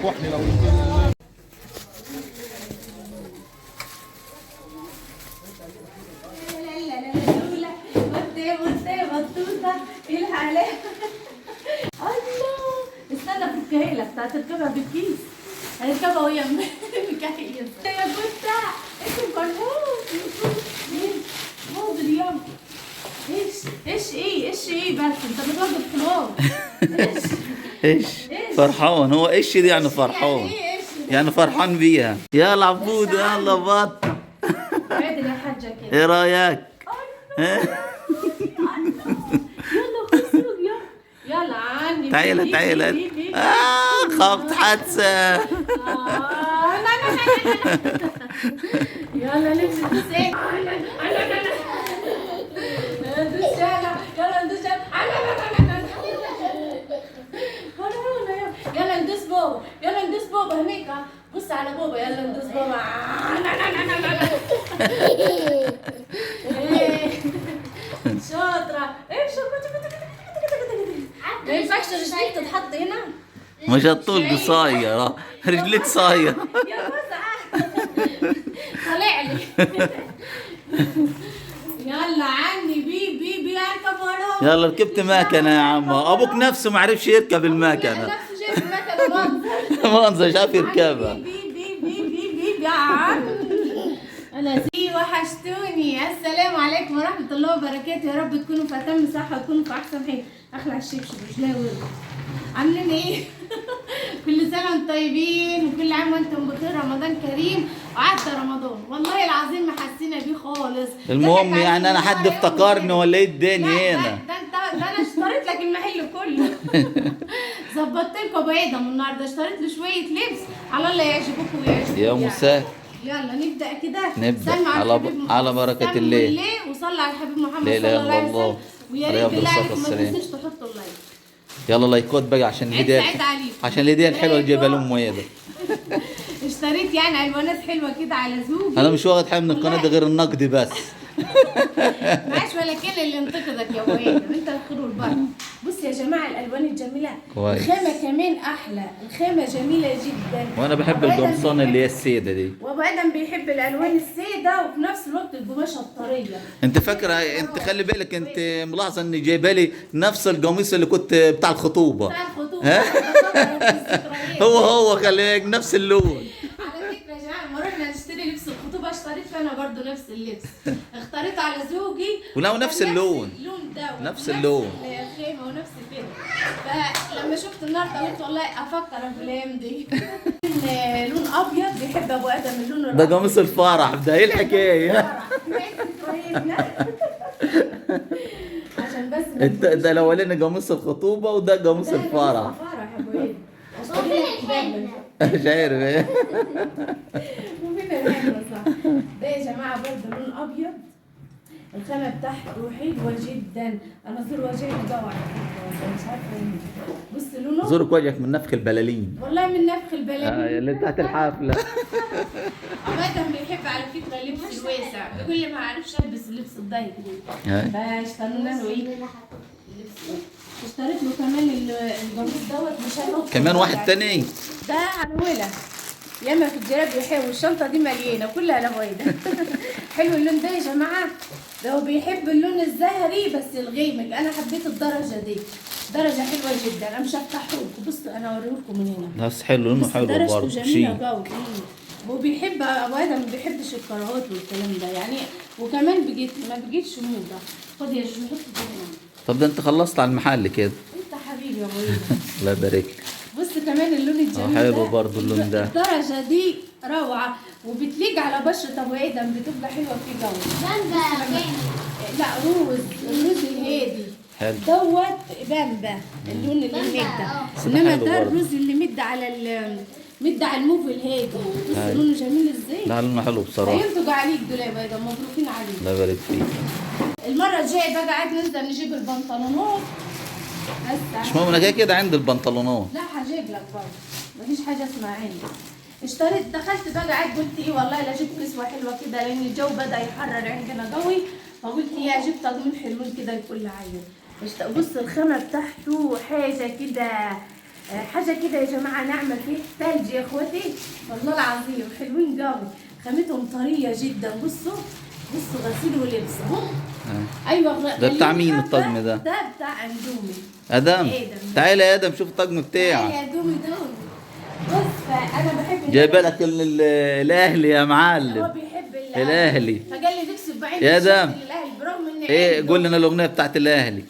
كحلي لو بطوطة الحلاوة. الله استنى افكها لك، هتركبها بالكيس، هنركبها وهي مكحية يا بوتا. انت مفرحوش مين؟ فاضل يلا. ايش ايه بس انت بتوقف خلاص. ايش فرحان؟ هو ايش دي يعني فرحان؟ يعني فرحان بيها. يا العبود يلا بط. عادل يا حاجة كده. ايه رايك؟ يلا خسوق يلا عني. تعالى خفت حادثة. يلا نمشي ندوس ايه؟ ندوس يلا ندوس يلا ندوس بابا، يلا ندوس بابا هنيك. بص على بابا، يلا ندوس بابا. شاطرة. ايه ما ينفعش رجليك تتحط هنا. مش الطول قصير، رجلك قصير. يا وسع طلع لي. يلا عني بي اركب وراهم. يلا ركبت مكنة يا عم. ابوك نفسه ما عرفش يركب المكنة. نفسه شايف المكنة منظر. منظر شاف يركبها. بي يا عم. انا وحشتوني. السلام عليكم ورحمه الله وبركاته. يا رب تكونوا في اتم صحه وتكونوا في احسن حال. اخلع الشبشب رجلي ورد. عاملين ايه؟ كل سنه وانتم طيبين وكل عام وانتم بخير. رمضان كريم وعدى رمضان، والله العظيم ما حسينا بيه خالص. المهم يعني انا حد افتكرني ولا ايه الدنيا هنا؟ ده انا اشتريت لك المحل كله. ظبطت لكم ابو ادم النهارده، اشتريت له شويه لبس على الله يعجبكم ويعجبكم. يا مساء. يلا نبدا كده. نبدا على بركه الله الله. وصلى على الحبيب محمد لا صلى الله عليه الله. وسلم. ويا ريت بالله عليكم ما تنسوش تحطوا اللايك. يلا لايكات بقى عشان الهديه، عشان الهديه الحلوه اللي جايبها لام وياده. اشتريت يعني الوانات حلوه كده على زوجي. انا مش واخد حاجه من القناه دي غير النقد بس. معاش ولا كل اللي ينتقدك يا ابو ادم، انت الخير والبركه. بص يا جماعه الالوان الجميله، الخامه كمان احلى، الخامه جميله جدا. وانا بحب القمصان اللي هي السيده دي. وابو ادم بيحب الالوان السيده وفي نفس الوقت القماشه الطريه. انت فاكره؟ انت خلي بالك، انت ملاحظه اني جايبه لي نفس القميص اللي كنت بتاع الخطوبه. هو خلي بالك نفس اللون. على فكره يا جماعه لما رحنا نشتري لبس الخطوبه اشتريت انا برضو نفس اللبس، اختاريته على زوجي. ولا نفس اللون. اللون ده نفس اللون. الخيمه ونفس كده. فلما شفت النهارده قلت والله افكر في الايام دي. لون ابيض بيحب ابو ادم اللون الابيض. ده قميص الفرح. ده ايه الحكايه؟ عشان بس ده الاولاني قميص الخطوبه وده قميص الفرح. مش عارف ايه. وفين الهمة صح. ده يا جماعه برضه لون ابيض، الخامه بتاعته حلوه جدا. انا زور وجهي جوع مش عارفه. بص لونه زورك وجهك من نفخ البلالين. والله من نفخ البلالين. اللي بتاعت الحفله. عماد بيحب على فكره اللبس الواسع، بيقول لي ما اعرفش البس اللبس الضيق ده. فاشترينا له ايه؟ اشتريت له كمان القميص دوت مش كمان واحد تاني. ده عنوله ياما في الجراب يحاول. الشنطه دي مليانه كلها لهويده. حلو اللون ده يا جماعه. ده هو بيحب اللون الزهري بس الغامق. انا حبيت الدرجه دي، درجه حلوه جدا. انا مش هفتحه لكم، بصوا انا اوريكم من هنا. بس حلو لونه حلو برضه. جميله قوي. هو بيحب ابو ادم ما بيحبش الكراهات والكلام ده يعني. وكمان ما بيجيش موضه. خد يا جوجو حط ده هنا. طب ده انت خلصت على المحل كده. انت حبيبي يا ابو الله يبارك لك. بص كمان اللون الجميل حلو برضه اللون ده. الدرجه دي روعه وبتليق على بشره ابو ادم، بتبقى حلوه في جو. لا الروز الهادي حلو دوت بامبا اللون اللي مد. انما ده الروز اللي مد على الموف الهادي. بص لونه جميل ازاي. لا لونه حلو بصراحه. هينتج عليك دول يا ادم، مبروكين عليك. الله يبارك فيك. المره الجايه بقى عاد ننزل نجيب البنطلونات. بس مش مهم انا كده عند البنطلونات. لا هجيب لك برضه، مفيش حاجه اسمها عندي. دخلت بقى عاد قلت ايه والله لا اجيب كسوه حلوه كده لان الجو بدا يحرر عندنا قوي. فقلت ايه اجيب طقمين حلوين كده لكل عيل. بص الخامه بتاعته حاجه كده حاجه كده يا جماعه نعمل فيه ثلج يا اخواتي، والله العظيم حلوين قوي، خامتهم طريه جدا. بصوا غسيل ولبس اهو. ايوه ده بتاع مين الطقم ده؟ ده بتاع اندومي. ادم، تعال يا ادم شوف الطقم بتاعك. يا دومي. بص فانا بحب جايبه لك الاهلي يا هو معلم. بيحب الاهلي. فقال لي تكسب بعين يا الشرط دم. للاهلي برغم ان ايه قول لنا الاغنيه بتاعت الاهلي.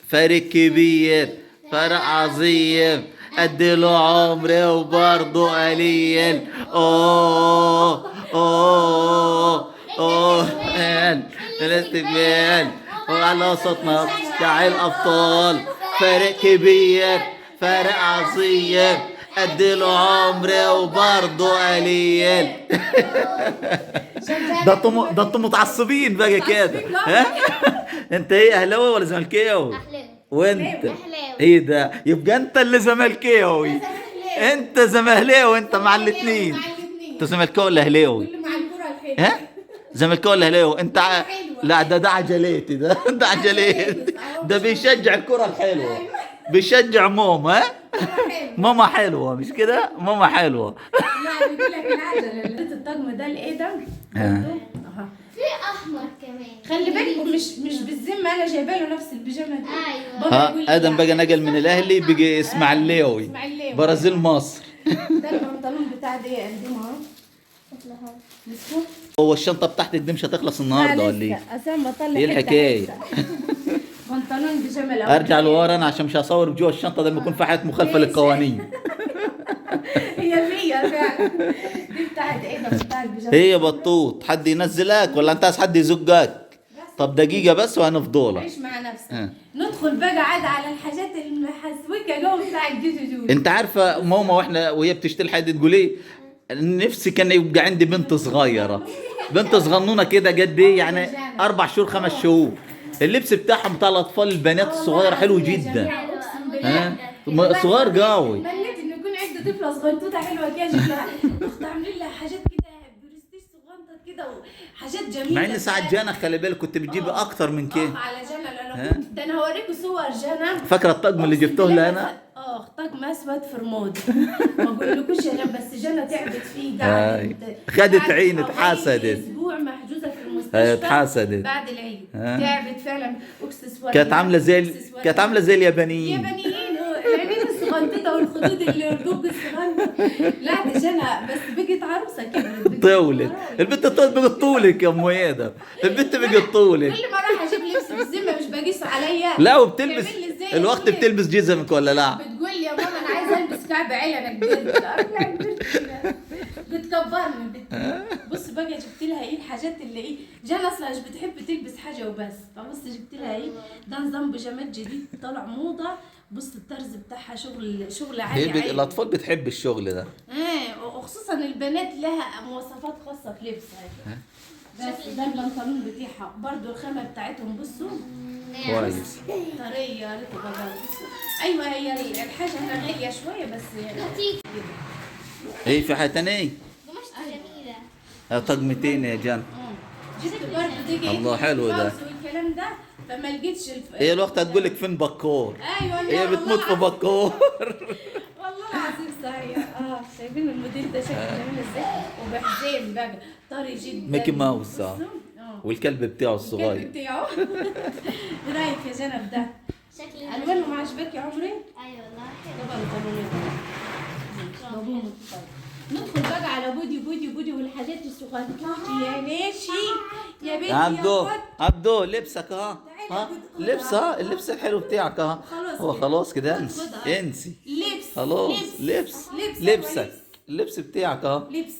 فريق كبير، فرق عظيم، اديله عمري وبرضه قليل. اوه اوه اوه الاستقبال وعلى صوتنا بتاع الابطال. فريق كبير، فرق عظيم، اديله عمري وبرضه قليل. ده انتم متعصبين بقى كده. ها انت ايه اهلاوي ولا زملكاوي؟ احلاوي. وانت أهلاوي. ايه ده؟ يبقى انت اللي زملكاوي. انت زمهلاوي انت مع الاثنين. انت زملكاوي ولا اهلاوي؟ كل مع الكرة الحلوة. ها زملكاوي ولا اهلاوي انت لا ده عجلاتي ده عجلاتي. ده بيشجع الكرة الحلوة، بيشجع ماما. ها ماما حلوة مش كده؟ ماما حلوة. لا بيقول لك العجله اللي الطقم ده الادم اها. في احمر كمان. خلي بالكم مش بالذمه انا جايبه له نفس البيجامه دي. ايوه. بابا يقول لي ادم بقى نقل من الاهلي بقى اسماعيلاوي، إسماعيلاوي. برازيل مصر. ده البنطلون بتاع دي قديمه اهو. لسه هو الشنطة بتاعتك دي مش هتخلص النهارده ولا ايه؟ عشان ما اطلع ايه حتة الحكاية؟ حتة. بنطلون بيجامه الاول. ارجع لورا انا عشان مش هصور بجوه الشنطة ده لما يكون في حاجات مخالفة للقوانين. هي فيها فعلا. دي بتاعت ايه ده؟ بتاع البيجامه. هي بطوط، حد ينزلك ولا انت عايز حد يزقك؟ طب دقيقة بس وهنفضلك. عيش مع نفسك. اه. ندخل بقى عاد على الحاجات المحسوكه جو بتاع الجوجو. انت عارفة ماما واحنا وهي بتشتري حاجة تقول ايه؟ نفسي كان يبقى عندي بنت صغيرة، بنت صغنونة كده قد ايه يعني 4 شهور 5 شهور. اللبس بتاعهم بتاع الاطفال البنات الصغيرة حلو جدا. اقسم ها بالله. صغار قوي. مليت ان يكون عندي طفله صغنطوطه حلوه كده شكلها اخت عاملين لها حاجات كده برستيج صغنطه كده وحاجات جميله. مع ان ساعة جانا خلي بالك كنت بتجيبي اكتر من كده. على جنى ها؟ ده انا هوريكم صور جنى. فاكرة الطقم اللي جبته لها انا؟ طقم اسود في رماد. ما اقولكوش يا جنى بس جنى تعبت فيه هاي. خدت عين اتحسدت. اسبوع محجوزه في المستشفى. هي اتحسدت بعد العيد. ها. تعبت فعلا اكسسوار. كانت عاملة زي اليابانيين. يابانيين العينين الصغنططه والخدود اللي البوب الصغنطه. لا دي جنى بس بقت عروسه كبرت. طولت البنت، بقت طولك يا ام وياده، البنت بقت طولك. كل ما راح اجيب لبس بالذمه مش بقيس عليا. لا وبتلبس تعمل لي زي الوقت أخويا. بتلبس جزمك ولا لا؟ بتقول لي يا ماما انا عايزه البس كعب عيله انا كبرت. لا كبرت كده. بتكبرني بص بقى جبت لها ايه الحاجات اللي ايه جانا اصلا مش بتحب تلبس حاجه وبس، فبص جبت لها ايه ده نظام بيجامات جديد طالع موضه. بص الطرز بتاعها شغل عالي عالي. الاطفال بتحب الشغل ده. وخصوصا البنات لها مواصفات خاصه في لبسها. بس ده البنطلون بتاعها برضو الخامه بتاعتهم بصوا كويس. طريه رطبه بصوا. ايوه هي الحاجه هنا غاليه شويه بس لطيف. ايه في حاجه تانية؟ قماشته جميله. طقمتين يا جان. جبت برضو دي الله حلو ده. والكلام ده فما لقيتش هي الوقت هتقول لك فين بكور. ايوه هي بتموت في بكور. والله العظيم صحيح. شايفين الموديل ده شكله جميل ازاي وبحزام بقى طري جدا. ميكي ماوس. بصوا. والكلب بتاعه الصغير. الكلب بتاعه. ايه رايك يا جنب ده؟ شكله الوانه ما عجبك يا عمري؟ ايوه والله حلو. طبعا ندخل بقى على بودي والحاجات الصغنطوطه يا ماشي يا بنتي عبدو لبسك ها لبس اللبس الحلو بتاعك خلاص هو كده. خلاص كده خدها. انسي لبس خلاص لبس لبسك اللبس بتاعك لبس.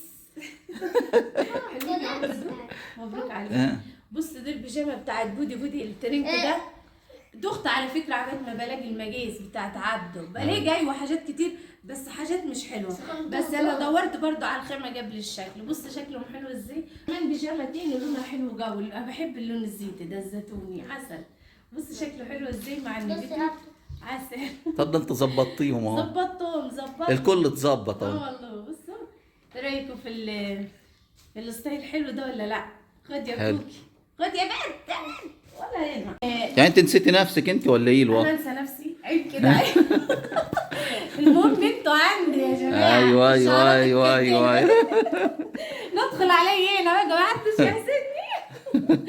مبروك عليك. بص دي البيجامه بتاعت بودي الترنك ده دخت على فكره عبال ما بلاقي المقاس بتاعت عبده بلاقي جاي وحاجات كتير بس حاجات مش حلوه. بس انا دورت برضو على الخامه قبل الشكل. بص شكلهم حلو ازاي. كمان بيجامه تاني لونها حلو قوي. انا بحب اللون الزيتي ده الزيتوني عسل. بص شكله حلو ازاي مع النبيتي عسل. طب ده انت ظبطتيهم اهو. ظبطتهم الكل اتظبط اهو. والله. بصوا ايه رايكم في الستايل حلو ده ولا لا؟ خد يا حلو. كوكي خد يا بنت ولا هنا. يعني انت نسيتي نفسك انت ولا ايه انا الوضع؟ انسى نفسي عيب كده عيب. عندي يا جماعه. ايوه ايوه شعرات ايوه الكتير. ايوه ندخل علي هنا بقى ما حدش يحسدني.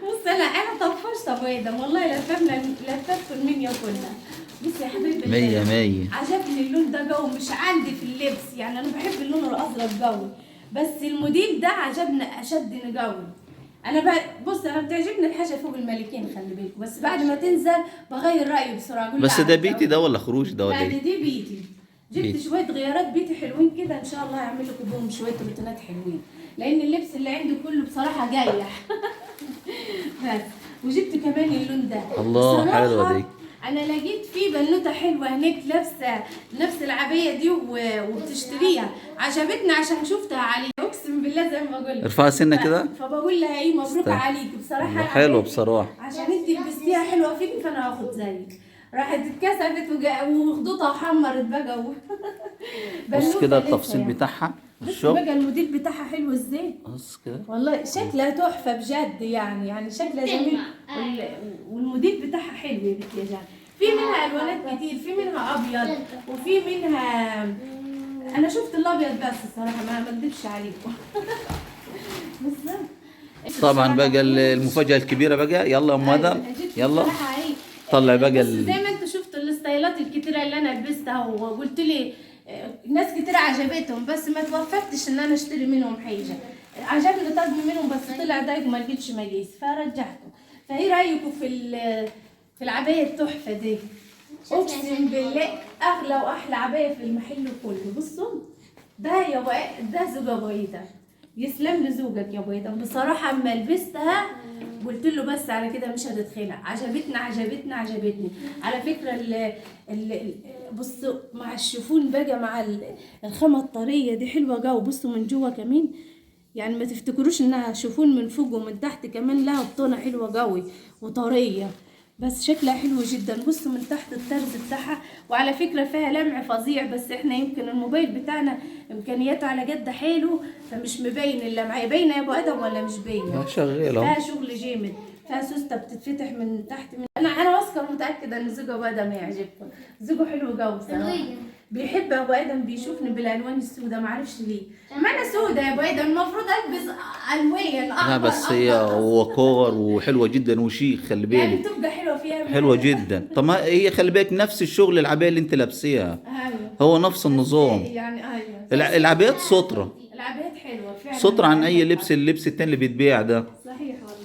بص انا طفشت ابو ادم والله، لففت المنيا كلها. بص يا حبيبي، 100 عجبني اللون ده قوي، مش عندي في اللبس يعني، انا بحب اللون الازرق قوي، بس الموديل ده عجبني اشدني قوي. انا بقى بص، انا بتعجبني الحاجه فوق الملكين خلي بالكم، بس بعد ما تنزل بغير رايي بسرعه، اقول بس لا ده بيتي ده ولا خروج ده ولا لا ايه؟ دي بيتي. جبت بيتي. شويه غيارات بيتي حلوين كده، ان شاء الله هعمل لكم بهم شويه روتينات حلوين، لان اللبس اللي عندي كله بصراحه جايح. بس وجبت كمان اللون ده. الله، بصراحة حلوة دي. انا لقيت في بنوته حلوه هناك لابسه نفس العبايه دي وبتشتريها، عجبتني عشان شفتها عليه، اقسم بالله زي ما بقول لك. ارفعها سنه كده. فبقول لها ايه، مبروك استنى. عليكي بصراحه. الله، حلوة العباية دي بصراحة. عشان انت لبستيها حلوه فيكي، فانا هاخد زيك. راحت اتكسفت وخدودها وحمرت بقى بص كده بنوتة التفصيل لسه بتاعها بص الشغل. بقى الموديل بتاعها حلو ازاي. بص كده. والله شكلها تحفه بجد يعني شكلها جميل، والموديل بتاعها حلو يا بنتي يا جان. في منها الوانات كتير، في منها ابيض وفي منها، انا شفت الابيض بس الصراحه ما اكذبش عليكم. بالظبط. طبعا بقى المفاجاه الكبيره بقى، يلا يا ام ادم يلا طلع بقى بس زي ما انتوا شفتوا الستايلات الكتيره اللي انا لبستها، وقلت لي ناس كتير عجبتهم، بس ما توفقتش ان انا اشتري منهم حاجه. عجبني طقم منهم بس طلع ضيق وما لقيتش مقاس فرجعته. فايه رايكم في العبايه التحفه دي؟ اقسم بالله اغلى واحلى عبايه في المحل كله. بصوا ده يا ده زوج ابو ايدم، يسلم لزوجك يا ابو ايدم. بصراحه اما لبستها قلت له بس على كده مش هتتخلع، عجبتني. على فكره بصوا مع الشوفون بقى، مع الخامه الطريه دي حلوه قوي. بصوا من جوه كمان، يعني ما تفتكروش انها شوفون من فوق ومن تحت كمان، لها بطانه حلوه قوي وطريه، بس شكلها حلو جدا. بصوا من تحت الطرز بتاعها، وعلى فكره فيها لمع فظيع، بس احنا يمكن الموبايل بتاعنا امكانياته على قد حلو، فمش مبين اللمعه. باينه يا ابو ادم ولا مش باينه؟ شغاله فيها شغل جامد، فيها سوسته بتتفتح من تحت. انا واثقه متاكده ان زوج ابو ادم هيعجبكم، زوجه حلو قوي بصراحه. بيحب ابو ادم بيشوفني بالالوان السوداء، معرفش ليه. ما انا سوداء يا ابو ادم، المفروض البس الوان احمر. لا بس هي وقار وحلوه جدا وشيك، خلي يعني بالك تبقى حلوه فيها حلوه جدا. طب ما هي خلي بالك نفس الشغل العبايه اللي انت لابسيها، ايوه هو نفس النظام. يعني ايوه العبايات ستره، العبايات حلوه فعلا، ستره عن اي اللبس التاني اللي بيتباع ده. صحيح والله.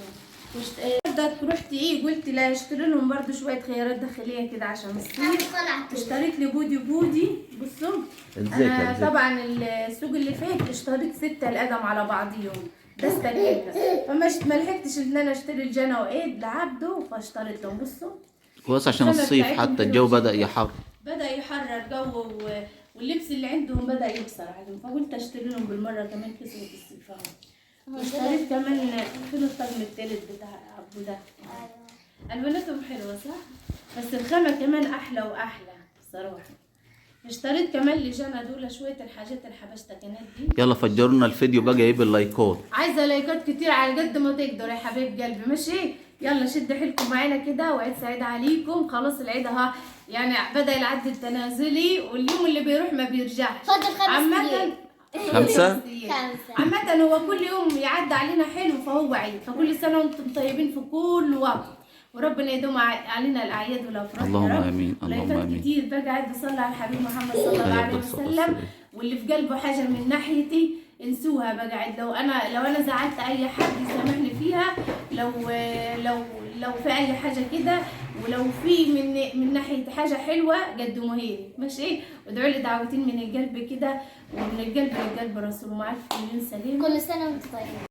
رحت قلت لا اشتري لهم برضه شويه خيارات داخليه كده عشان الصيف. اشتريت لي بودي. بصوا انا طبعا السوق اللي فات اشتريت 6 القدم على بعضيهم، ده استكفى، فما لحقتش ان انا اشتري الجنى وايد لعبده، فاشتريت لهم. بصوا كويس عشان الصيف حتى الجو بدأ يحر جو، واللبس اللي عندهم بدأ يكسر عليهم، فقلت اشتري لهم بالمره كمان كسوة الصيف. واشتريت كمان فين الطقم التالت بتاع ابو ده. الواناتهم حلوه صح، بس الخامه كمان احلى واحلى بصراحه. اشتريت كمان لجنى دول شويه الحاجات الحبشتكنات دي. يلا فجرونا الفيديو بقى ايه باللايكات، عايزه لايكات كتير على قد ما تقدروا يا حبيب قلبي، ماشي؟ يلا شد حيلكم معانا كده، وعيد سعيد عليكم. خلاص العيد اهو، يعني بدا العد التنازلي، واليوم اللي بيروح ما بيرجعش. فاضل 5 أيام. 5 عامة هو كل يوم يعدي علينا حلو فهو عيد، فكل سنة وانتم طيبين في كل وقت، وربنا يدوم علينا الأعياد والأفراح. اللهم آمين اللهم آمين. كتير بقى عيد بصلي على الحبيب محمد صلى الله عليه وسلم، واللي في قلبه حاجة من ناحيتي انسوها بقى عيد. لو أنا زعلت أي حد يسامحني فيها، لو في أي حاجة كده، ولو في من ناحية حاجة حلوة قدموها لي، ماشي؟ وادعوا لي دعوتين من القلب كده، ومن القلب للقلب رسول. مع ألف مليون سلام. كل سنة وانت طيب.